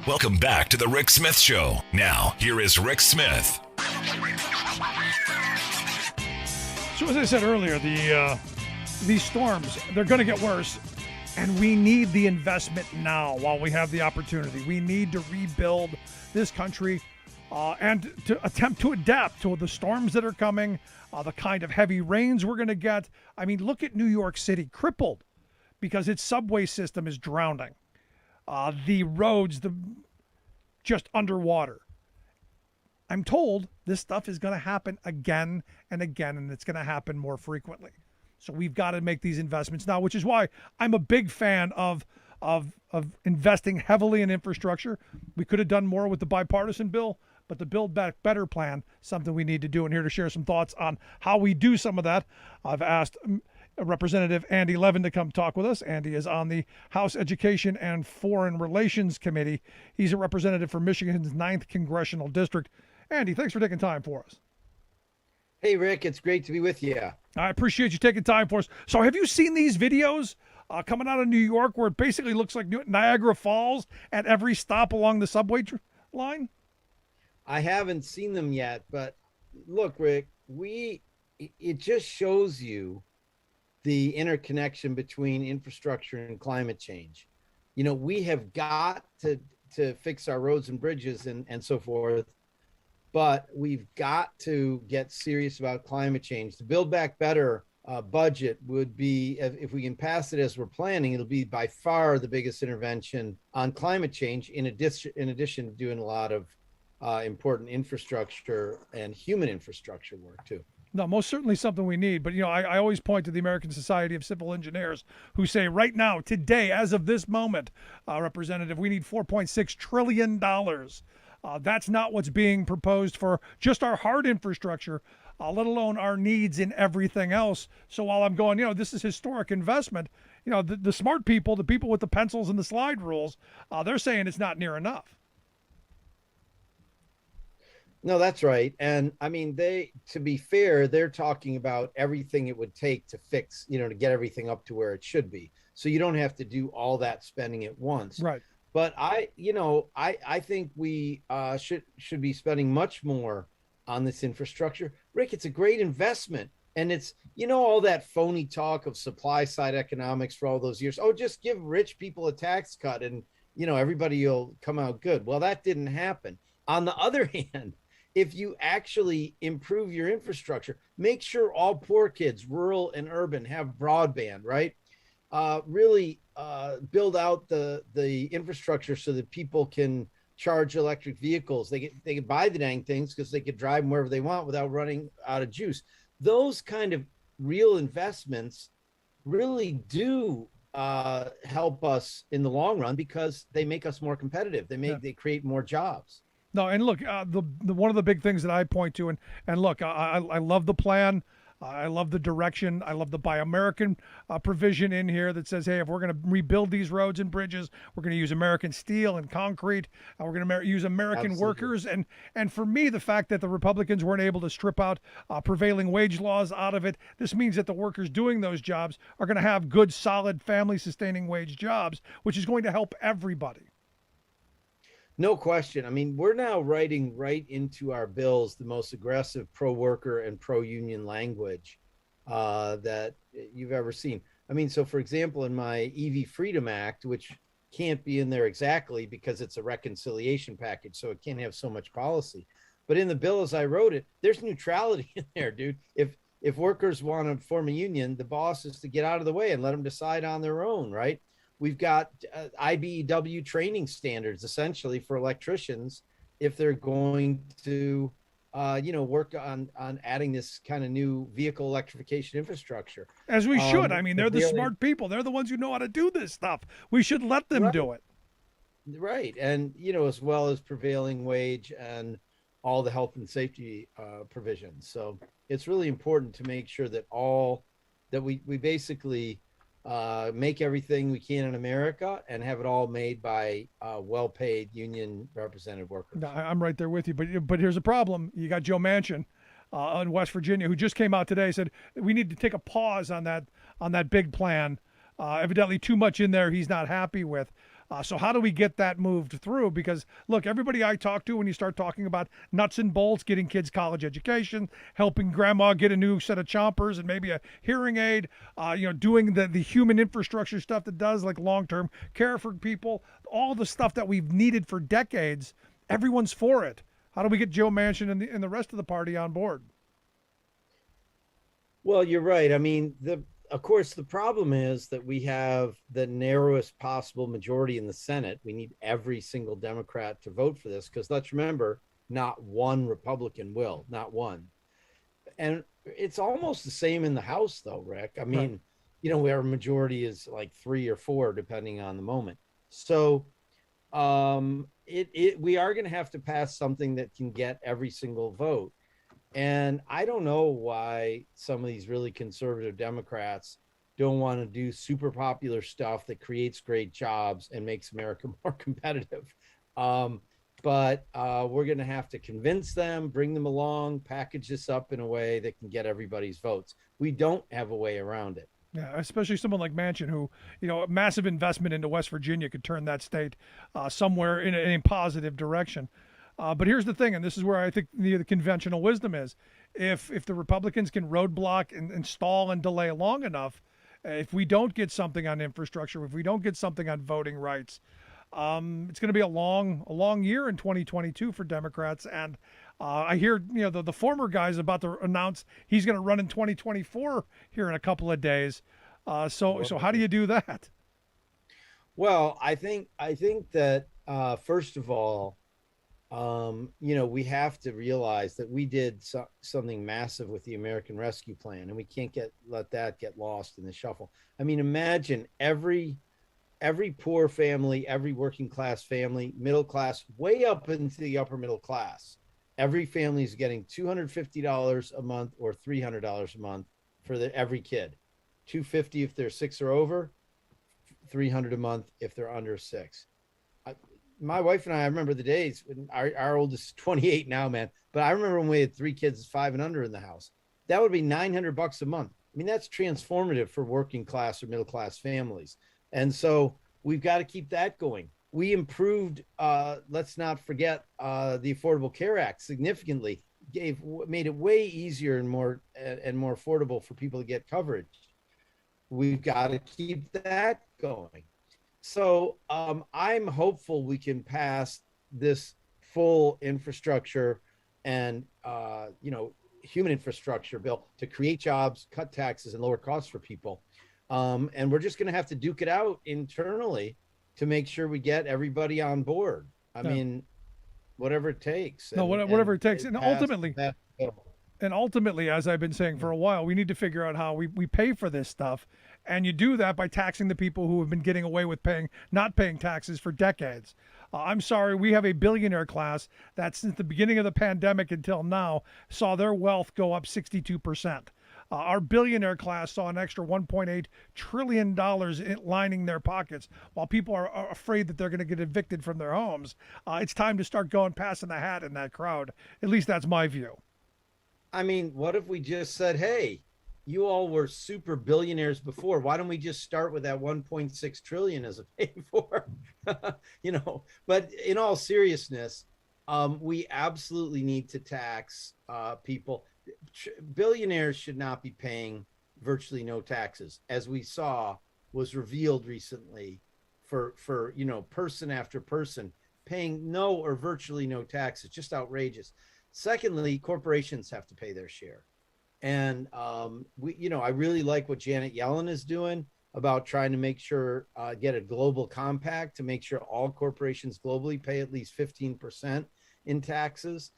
Welcome back to the Rick Smith Show. Now, here is Rick Smith. So as I said earlier, these storms, they're going to get worse, and we need the investment now while we have the opportunity. We need to rebuild this country and to attempt to adapt to the storms that are coming, the kind of heavy rains we're going to get. I mean, look at New York City, crippled because its subway system is drowning. The roads, just underwater. I'm told this stuff is going to happen again and again, and it's going to happen more frequently. So we've got to make these investments now, which is why I'm a big fan of investing heavily in infrastructure. We could have done more with the bipartisan bill, but the Build Back Better plan, something we need to do. And here to share some thoughts on how we do some of that, I've asked Representative Andy Levin to come talk with us. Andy is on the House Education and Foreign Relations Committee. He's a representative for Michigan's 9th Congressional District. Andy, thanks for taking time for us. Hey, Rick, it's great to be with you. I appreciate you taking time for us. So have you seen these videos coming out of New York where it basically looks like Niagara Falls at every stop along the subway line? I haven't seen them yet, but look, Rick, it just shows you the interconnection between infrastructure and climate change. You know, we have got to fix our roads and bridges and so forth, but we've got to get serious about climate change. The Build Back Better budget would be, if we can pass it as we're planning, it'll be by far the biggest intervention on climate change, in addition to doing a lot of important infrastructure and human infrastructure work too. No, most certainly something we need. But, I always point to the American Society of Civil Engineers who say right now, today, as of this moment, Representative, we need $4.6 trillion. That's not what's being proposed for just our hard infrastructure, let alone our needs in everything else. So while I'm going, this is historic investment, the smart people, the people with the pencils and the slide rules, they're saying it's not near enough. No, that's right. And I mean, to be fair, they're talking about everything it would take to fix, to get everything up to where it should be. So you don't have to do all that spending at once. Right. But I think we should be spending much more on this infrastructure. Rick, it's a great investment. And it's, all that phony talk of supply side economics for all those years. Oh, just give rich people a tax cut and, everybody will come out good. Well, that didn't happen. On the other hand, if you actually improve your infrastructure, make sure all poor kids, rural and urban, have broadband, right? Really build out the infrastructure so that people can charge electric vehicles. They can buy the dang things because they could drive them wherever they want without running out of juice. Those kind of real investments really do help us in the long run because they make us more competitive. They create more jobs. No, and look, the one of the big things that I point to, and look, I love the plan. I love the direction. I love the Buy American provision in here that says, hey, if we're going to rebuild these roads and bridges, we're going to use American steel and concrete. And we're going to use American workers. And for me, the fact that the Republicans weren't able to strip out prevailing wage laws out of it, this means that the workers doing those jobs are going to have good, solid, family-sustaining wage jobs, which is going to help everybody. No question. I mean, we're now writing right into our bills the most aggressive pro-worker and pro-union language that you've ever seen. I mean, so for example, in my EV Freedom Act, which can't be in there exactly because it's a reconciliation package, so it can't have so much policy. But in the bill as I wrote it, there's neutrality in there, dude. If workers want to form a union, the boss is to get out of the way and let them decide on their own, right? We've got IBEW training standards essentially for electricians if they're going to, work on adding this kind of new vehicle electrification infrastructure. As we should. I mean, they're the smart people. They're the ones who know how to do this stuff. We should let them do it. Right. And, as well as prevailing wage and all the health and safety provisions. So it's really important to make sure that we basically make everything we can in America and have it all made by well-paid union represented workers. No, I'm right there with you, but here's a problem. You got Joe Manchin in West Virginia who just came out today, said we need to take a pause on that big plan. Evidently too much in there he's not happy with. So how do we get that moved through? Because look, everybody I talk to, when you start talking about nuts and bolts, getting kids college education, helping grandma get a new set of chompers and maybe a hearing aid, doing the human infrastructure stuff that does like long-term care for people, all the stuff that we've needed for decades, everyone's for it. How do we get Joe Manchin and the rest of the party on board? Well, you're right. I mean, of course, the problem is that we have the narrowest possible majority in the Senate. We need every single Democrat to vote for this because let's remember, not one Republican will, not one. And it's almost the same in the House, though, Rick. I mean, where a majority is like 3 or 4, depending on the moment. So we are going to have to pass something that can get every single vote. And I don't know why some of these really conservative Democrats don't want to do super popular stuff that creates great jobs and makes America more competitive. But we're going to have to convince them, bring them along, package this up in a way that can get everybody's votes. We don't have a way around it. Yeah, especially someone like Manchin, who, a massive investment into West Virginia could turn that state somewhere in a positive direction. But here's the thing, and this is where I think the conventional wisdom is. If the Republicans can roadblock and stall and delay long enough, if we don't get something on infrastructure, if we don't get something on voting rights, it's going to be a long year in 2022 for Democrats. And I hear the former guy's about to announce he's going to run in 2024 here in a couple of days. So how do you do that? Well, I think that first of all, we have to realize that we did something massive with the American Rescue Plan, and we can't let that get lost in the shuffle. I mean, imagine every poor family, every working class family, middle class, way up into the upper middle class. Every family is getting $250 a month or $300 a month for every kid. $250 if they're 6 or over, $300 a month if they're under 6. My wife and I remember the days when our oldest is 28 now, man. But I remember when we had 3 kids, 5 and under in the house. That would be $900 a month. I mean, that's transformative for working class or middle class families. And so we've got to keep that going. We improved, let's not forget, the Affordable Care Act significantly, made it way easier and more affordable for people to get coverage. We've got to keep that going. So I'm hopeful we can pass this full infrastructure and human infrastructure bill to create jobs, cut taxes, and lower costs for people. And we're just going to have to duke it out internally to make sure we get everybody on board. I mean, whatever it takes. Whatever it takes. And ultimately, as I've been saying for a while, we need to figure out how we pay for this stuff. And you do that by taxing the people who have been getting away with not paying taxes for decades. I'm sorry, we have a billionaire class that since the beginning of the pandemic until now saw their wealth go up 62%. Our billionaire class saw an extra $1.8 trillion lining their pockets while people are afraid that they're going to get evicted from their homes. It's time to start passing the hat in that crowd. At least that's my view. I mean, what if we just said, hey, you all were super billionaires before. Why don't we just start with that 1.6 trillion as a pay for? But in all seriousness, we absolutely need to tax people. Billionaires should not be paying virtually no taxes, as we saw was revealed recently for person after person paying no or virtually no taxes. Just outrageous. Secondly, corporations have to pay their share. And I really like what Janet Yellen is doing about trying to make sure get a global compact to make sure all corporations globally pay at least 15% in taxes.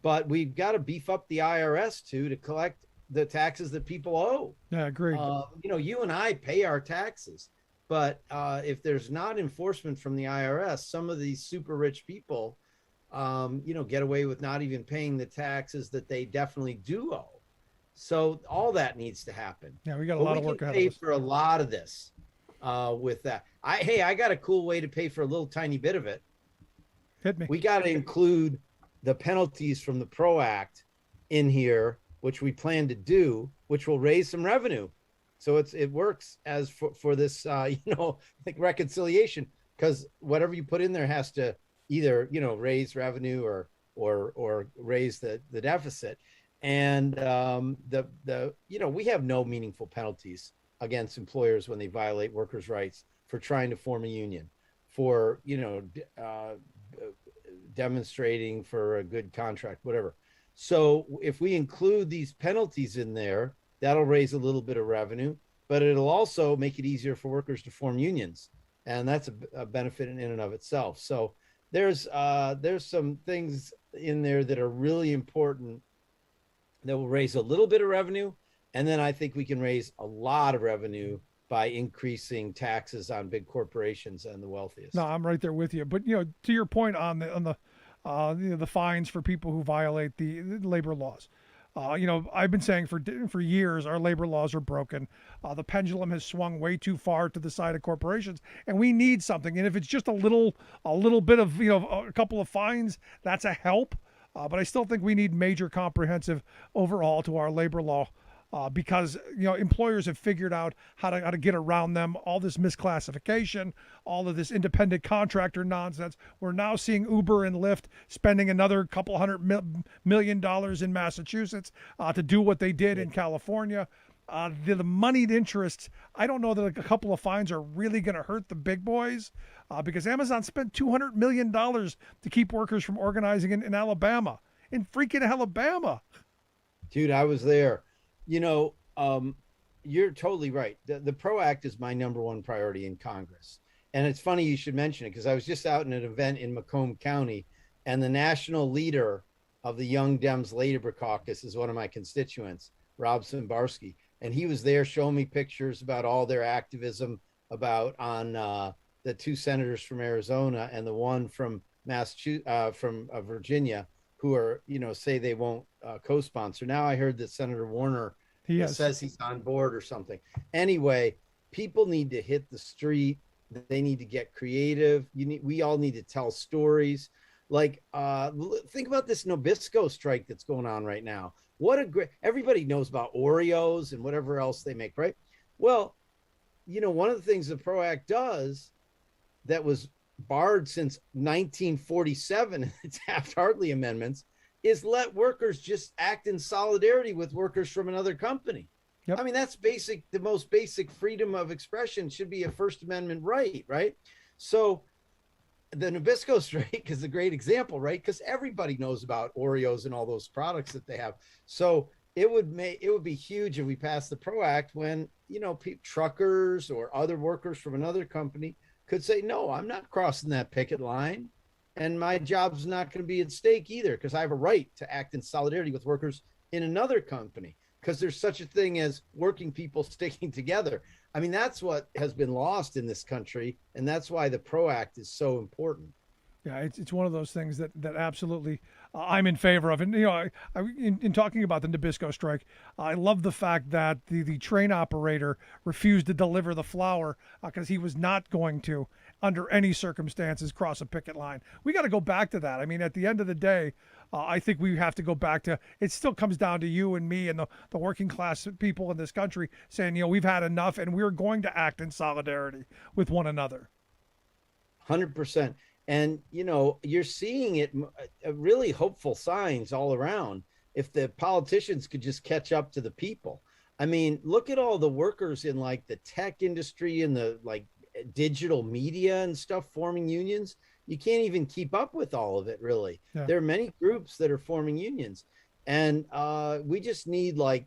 But we've got to beef up the IRS too to collect the taxes that people owe. Yeah, I agree. You and I pay our taxes, but if there's not enforcement from the IRS, some of these super rich people, get away with not even paying the taxes that they definitely do owe. So all that needs to happen. Yeah, we got a lot of work ahead of us. Pay for a lot of this with that. I got a cool way to pay for a little tiny bit of it. Hit me. We got to include the penalties from the PRO Act in here, which we plan to do, which will raise some revenue. So it works as for this, like reconciliation. because whatever you put in there has to either, raise revenue or raise the deficit. And we have no meaningful penalties against employers when they violate workers' rights for trying to form a union, for demonstrating for a good contract, whatever. So if we include these penalties in there, that'll raise a little bit of revenue, but it'll also make it easier for workers to form unions, and that's a benefit in and of itself. So there's some things in there that are really important that will raise a little bit of revenue, and then I think we can raise a lot of revenue by increasing taxes on big corporations and the wealthiest. No, I'm right there with you. But to your point on the fines for people who violate the labor laws. I've been saying for years our labor laws are broken. The pendulum has swung way too far to the side of corporations, and we need something. And if it's just a little bit of a couple of fines, that's a help. But I still think we need major comprehensive overhaul to our labor law. Because employers have figured out how to get around them, all this misclassification, all of this independent contractor nonsense. We're now seeing Uber and Lyft spending another couple $100 million in Massachusetts to do what they did in California. The moneyed interests, I don't know that a couple of fines are really going to hurt the big boys because Amazon spent $200 million to keep workers from organizing in Alabama, in freaking Alabama. Dude, I was there. You're totally right. The PRO Act is my number one priority in Congress. And it's funny you should mention it because I was just out in an event in Macomb County, and the national leader of the Young Dems Labor Caucus is one of my constituents, Rob Zimbarski. And he was there showing me pictures about all their activism on the two senators from Arizona and the one from Massachusetts, from Virginia, who are, say they won't co-sponsor. Now I heard that Senator Warner says he's on board or something. Anyway, people need to hit the street. They need to get creative. We all need to tell stories. Like, think about this Nabisco strike that's going on right now. Everybody knows about Oreos and whatever else they make, right? Well, one of the things the PRO Act does that was barred since 1947, its Taft-Hartley amendments, is let workers just act in solidarity with workers from another company. Yep. I mean, that's basic. The most basic freedom of expression should be a First Amendment right? So the Nabisco strike is a great example, right? Because everybody knows about Oreos and all those products that they have. So it would be huge if we passed the PRO Act when, truckers or other workers from another company could say, no, I'm not crossing that picket line, and my job's not going to be at stake either because I have a right to act in solidarity with workers in another company because there's such a thing as working people sticking together. I mean, that's what has been lost in this country, and that's why the PRO Act is so important. Yeah, it's one of those things that absolutely I'm in favor of. And, in talking about the Nabisco strike, I love the fact that the train operator refused to deliver the flour because he was not going to, under any circumstances, cross a picket line. We got to go back to that. I mean, at the end of the day, I think we have to go back to, it still comes down to you and me and the working class people in this country saying, we've had enough and we're going to act in solidarity with one another. 100%. And, you're seeing it really hopeful signs all around. If the politicians could just catch up to the people. I mean, look at all the workers in like the tech industry and the like digital media and stuff forming unions. You can't even keep up with all of it, really. Yeah. There are many groups that are forming unions. And we just need like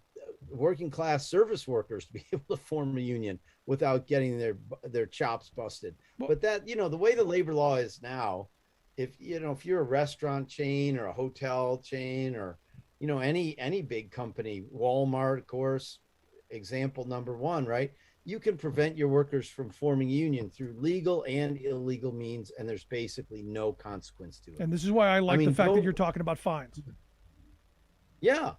working class service workers to be able to form a union without getting their chops busted. But that, the way the labor law is now, if you're a restaurant chain or a hotel chain or, any big company, Walmart, of course, example number one, right? You can prevent your workers from forming a union through legal and illegal means, and there's basically no consequence to it. And this is why I like the fact that you're talking about fines. Yeah.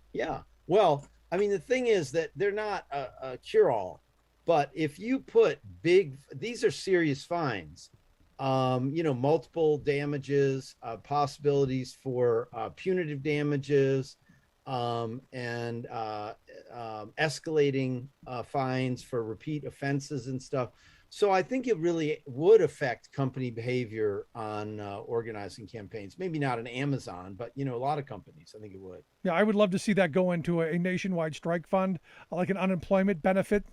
Well, I mean, the thing is that they're not a cure-all, but if you put these are serious fines, multiple damages, possibilities for punitive damages, and escalating fines for repeat offenses and stuff. So I think it really would affect company behavior on organizing campaigns. Maybe not an Amazon, but a lot of companies. I think it would. Yeah, I would love to see that go into a nationwide strike fund, like an unemployment benefit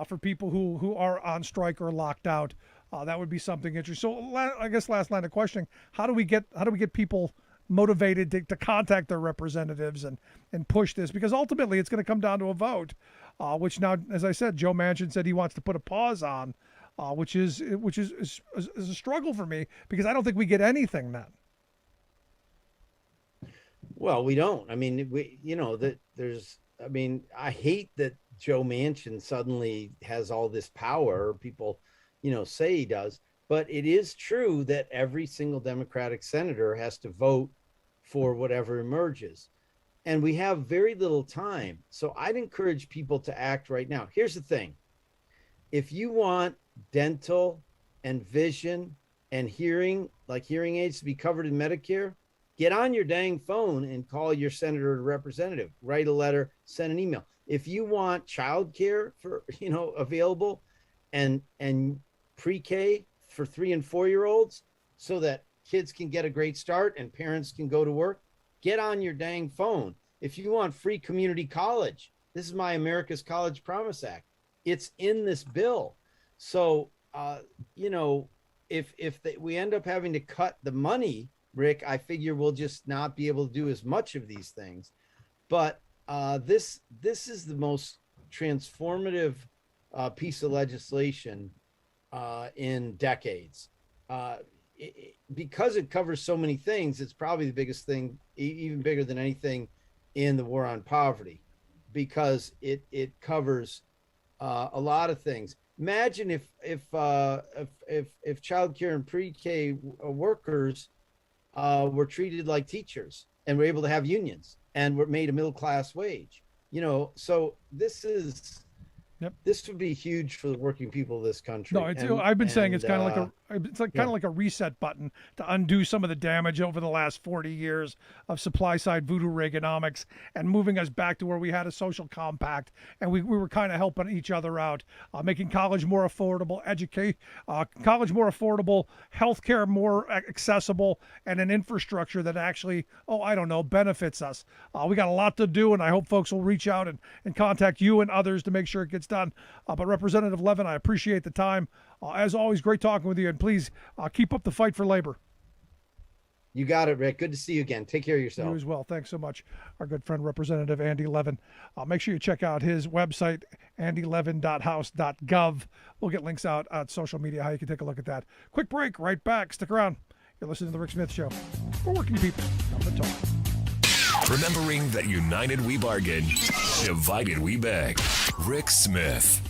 for people who are on strike or locked out. That would be something interesting. So I guess last line of questioning: how do we get people motivated to contact their representatives and push this? Because ultimately, it's going to come down to a vote, which now, as I said, Joe Manchin said he wants to put a pause on, which is a struggle for me because I don't think we get anything then. Well, we don't. I mean, I hate that Joe Manchin suddenly has all this power. People, say he does, but it is true that every single Democratic senator has to vote for whatever emerges. And we have very little time. So I'd encourage people to act right now. Here's the thing. If you want dental and vision and hearing, like hearing aids, to be covered in Medicare, get on your dang phone and call your senator or representative, write a letter, send an email. If you want childcare for, available and pre-K for 3 and 4-year-olds so that kids can get a great start and parents can go to work, get on your dang phone. If you want free community college, this is my America's College Promise Act. It's in this bill. So, if we end up having to cut the money, Rick, I figure we'll just not be able to do as much of these things. But this is the most transformative piece of legislation in decades. Because it covers so many things, it's probably the biggest thing, even bigger than anything in the war on poverty, because it covers a lot of things. Imagine if childcare and pre-K workers were treated like teachers and were able to have unions and were made a middle class wage. So this would be huge for the working people of this country. No, I've been saying it's kind of like a reset button to undo some of the damage over the last 40 years of supply side voodoo Reaganomics and moving us back to where we had a social compact and we were kind of helping each other out, making college more affordable, college more affordable, healthcare more accessible, and an infrastructure that actually, benefits us. We got a lot to do, and I hope folks will reach out and contact you and others to make sure it gets done. But Representative Levin, I appreciate the time. As always, great talking with you, and please keep up the fight for labor. You got it, Rick. Good to see you again. Take care of yourself. You as well. Thanks so much. Our good friend, Representative Andy Levin. Make sure you check out his website, andylevin.house.gov. We'll get links out on social media, how you can take a look at that. Quick break, right back. Stick around. You're listening to The Rick Smith Show. For working people, on the talk. Remembering that united we bargain, divided we beg. Rick Smith.